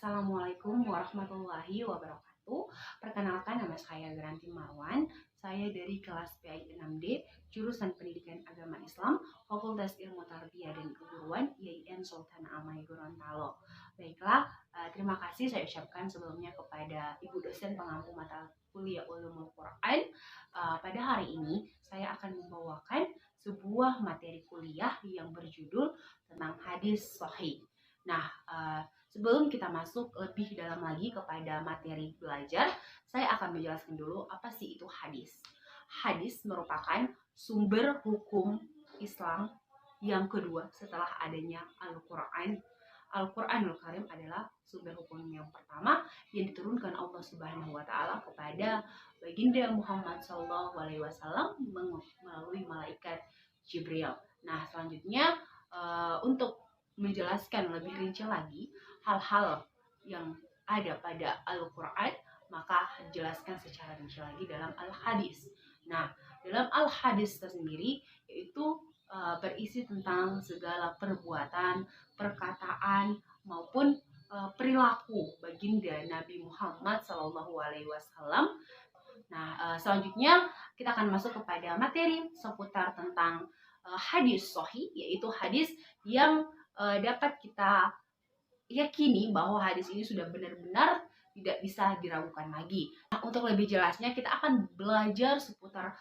Assalamualaikum warahmatullahi wabarakatuh. Perkenalkan, nama saya Granti Marwan. Saya dari kelas PAI 6D, jurusan Pendidikan Agama Islam, Fakultas Ilmu Tarbiyah dan Keguruan, IAIN Sultan Amai Gorontalo. Baiklah, terima kasih saya ucapkan sebelumnya kepada Ibu dosen pengampu mata kuliah Ulumul Quran. Pada hari ini, saya akan membawakan sebuah materi kuliah yang berjudul tentang hadis sahih. Nah, sebelum kita masuk lebih dalam lagi kepada materi belajar, saya akan menjelaskan dulu apa sih itu hadis. Hadis merupakan sumber hukum Islam yang kedua setelah adanya Al-Quran. Al-Quranul Karim adalah sumber hukum yang pertama yang diturunkan Allah Subhanahu wa Ta'ala kepada baginda Muhammad SAW melalui malaikat Jibril. Nah, selanjutnya untuk menjelaskan lebih rinci lagi hal-hal yang ada pada Al-Quran, maka jelaskan secara rinci lagi dalam Al-Hadis. Nah, dalam Al-Hadis tersendiri yaitu berisi tentang segala perbuatan, perkataan maupun perilaku baginda Nabi Muhammad SAW. Nah, selanjutnya kita akan masuk kepada materi seputar tentang hadis sahih, yaitu hadis yang dapat kita yakini bahwa hadis ini sudah benar-benar tidak bisa diragukan lagi. Nah, untuk lebih jelasnya kita akan belajar seputar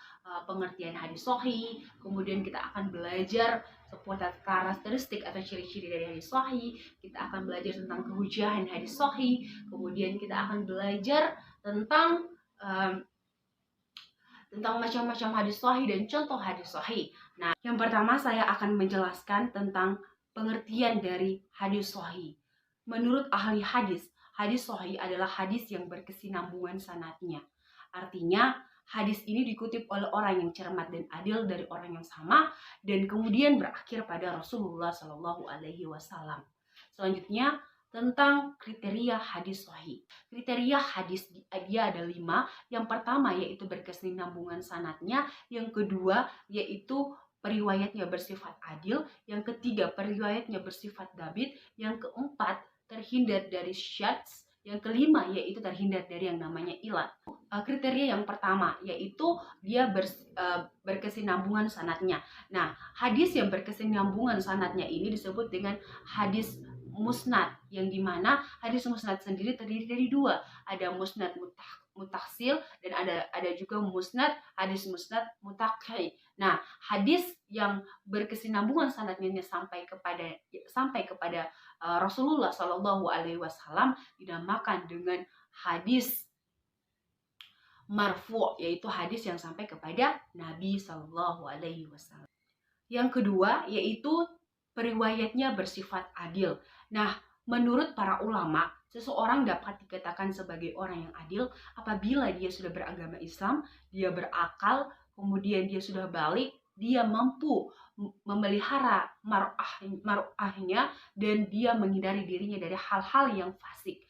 pengertian hadis sahih, kemudian kita akan belajar seputar karakteristik atau ciri-ciri dari hadis sahih, kita akan belajar tentang kehujahan hadis sahih, kemudian kita akan belajar tentang macam-macam hadis sahih dan contoh hadis sahih. Nah, yang pertama saya akan menjelaskan tentang pengertian dari hadis sahih. Menurut ahli hadis, hadis sahih adalah hadis yang berkesinambungan sanadnya. Artinya, hadis ini dikutip oleh orang yang cermat dan adil dari orang yang sama dan kemudian berakhir pada Rasulullah SAW. Selanjutnya, tentang kriteria hadis sahih. Kriteria hadis dia ada 5. Yang pertama yaitu berkesinambungan sanadnya, yang kedua yaitu periwayatnya bersifat adil, yang ketiga periwayatnya bersifat dabit, yang keempat terhindar dari syadz, yang kelima yaitu terhindar dari yang namanya ilat. Kriteria yang pertama yaitu dia berkesinambungan sanadnya. Nah, hadis yang berkesinambungan sanadnya ini disebut dengan hadis musnad, yang dimana hadis musnad sendiri terdiri dari 2. Ada musnad mutasil dan ada juga hadis musnad mutakhi. Nah, hadis yang berkesinambungan sanadnya sampai kepada Rasulullah SAW dinamakan dengan hadis marfu', yaitu hadis yang sampai kepada Nabi SAW. Yang kedua yaitu periwayatnya bersifat adil. Nah, menurut para ulama, seseorang dapat dikatakan sebagai orang yang adil apabila dia sudah beragama Islam, dia berakal, kemudian dia sudah balik, dia mampu memelihara mar'ahnya, dan dia menghindari dirinya dari hal-hal yang fasik.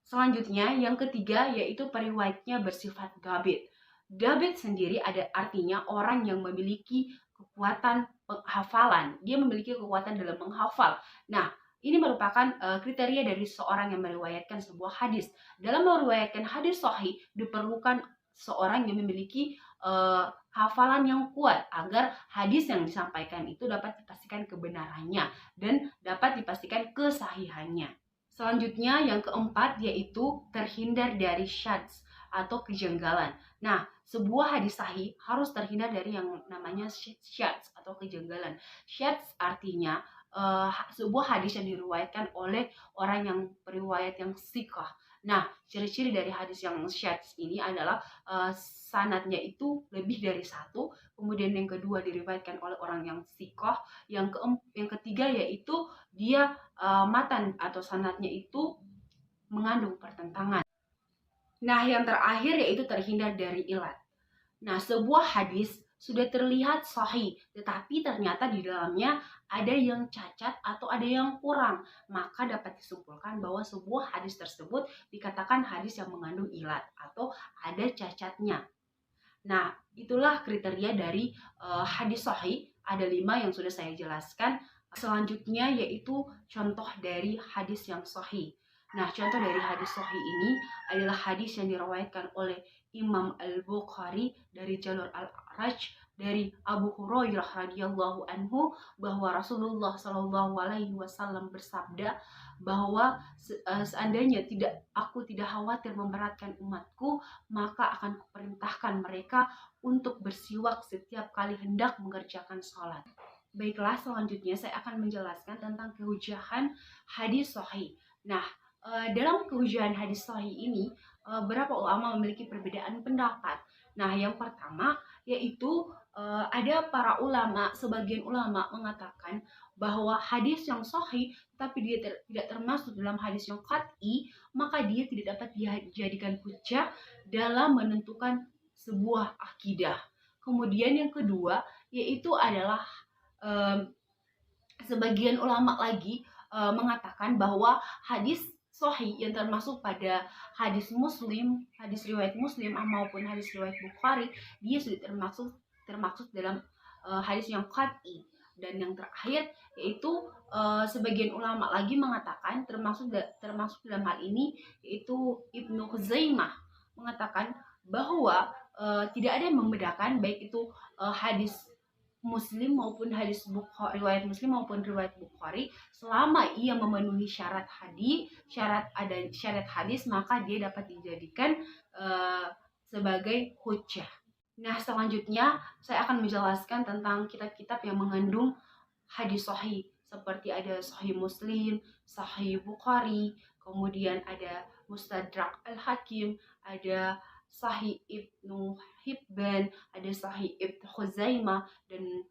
Selanjutnya, yang ketiga yaitu periwayatnya bersifat dabit. Dabit sendiri ada artinya orang yang memiliki kekuatan penghafalan. Dia memiliki kekuatan dalam menghafal. Nah, ini merupakan kriteria dari seorang yang meriwayatkan sebuah hadis. Dalam meriwayatkan hadis sahih diperlukan seorang yang memiliki hafalan yang kuat agar hadis yang disampaikan itu dapat dipastikan kebenarannya dan dapat dipastikan kesahihannya. Selanjutnya yang keempat yaitu terhindar dari syadz atau kejanggalan. Nah, sebuah hadis sahih harus terhindar dari yang namanya syadz atau kejanggalan. Syadz artinya sebuah hadis yang diriwayatkan oleh orang yang periwayat yang thiqah. Nah, ciri-ciri dari hadis yang syadz ini adalah sanadnya itu lebih dari 1, kemudian yang kedua diriwayatkan oleh orang yang thiqah, yang ketiga yaitu dia matan atau sanadnya itu mengandung pertentangan. Nah, yang terakhir yaitu terhindar dari ilat. Nah, sebuah hadis sudah terlihat sahih, tetapi ternyata di dalamnya ada yang cacat atau ada yang kurang, maka dapat disimpulkan bahwa sebuah hadis tersebut dikatakan hadis yang mengandung ilat atau ada cacatnya. Nah, itulah kriteria dari hadis sahih. Ada 5 yang sudah saya jelaskan. Selanjutnya yaitu contoh dari hadis yang sahih. Nah, contoh dari hadis sahih ini adalah hadis yang diriwayatkan oleh Imam Al-Bukhari dari jalur Al-A'raj dari Abu Hurairah radhiyallahu anhu bahwa Rasulullah Shallallahu alaihi wasallam bersabda bahwa seandainya aku tidak khawatir memberatkan umatku, maka akan kuperintahkan mereka untuk bersiwak setiap kali hendak mengerjakan sholat. Baiklah, selanjutnya saya akan menjelaskan tentang kehujahan hadis sahih. Nah, dalam kehujahan hadis sahih ini, beberapa ulama memiliki perbedaan pendapat. Nah, yang pertama yaitu ada para ulama, sebagian ulama mengatakan bahwa hadis yang sahih tapi dia tidak termasuk dalam hadis yang qat'i, maka dia tidak dapat dijadikan hujjah dalam menentukan sebuah akidah. Kemudian yang kedua yaitu adalah sebagian ulama lagi mengatakan bahwa hadis sahih yang termasuk pada hadis Muslim, hadis riwayat Muslim maupun hadis riwayat Bukhari, dia sudah termasuk dalam hadis yang qat'i. Dan yang terakhir yaitu sebagian ulama lagi mengatakan termasuk dalam hal ini yaitu Ibnu Khuzaimah mengatakan bahwa tidak ada yang membedakan baik itu hadis Muslim maupun hadis Bukhari, riwayat Muslim maupun riwayat Bukhari, selama ia memenuhi syarat hadis, maka dia dapat dijadikan sebagai hujjah. Nah, selanjutnya saya akan menjelaskan tentang kitab-kitab yang mengandung hadis sahih, seperti ada Sahih Muslim, Sahih Bukhari, kemudian ada Mustadrak Al-Hakim, ada Sahih Ibnu Hibban, ada Sahih Ibnu Khuzaimah, dan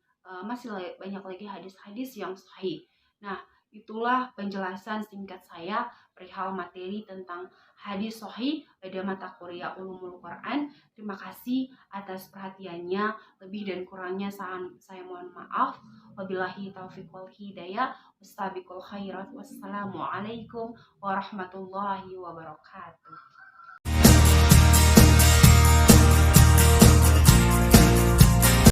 masih banyak lagi hadis-hadis yang sahih. Nah, itulah penjelasan singkat saya perihal materi tentang hadis sahih pada mata kuliah Ulumul Quran. Terima kasih atas perhatiannya. Lebih dan kurangnya saya mohon maaf. Wabillahi taufiq wal hidayah. Wastabiqul khairat. Wassalamualaikum warahmatullahi wabarakatuh.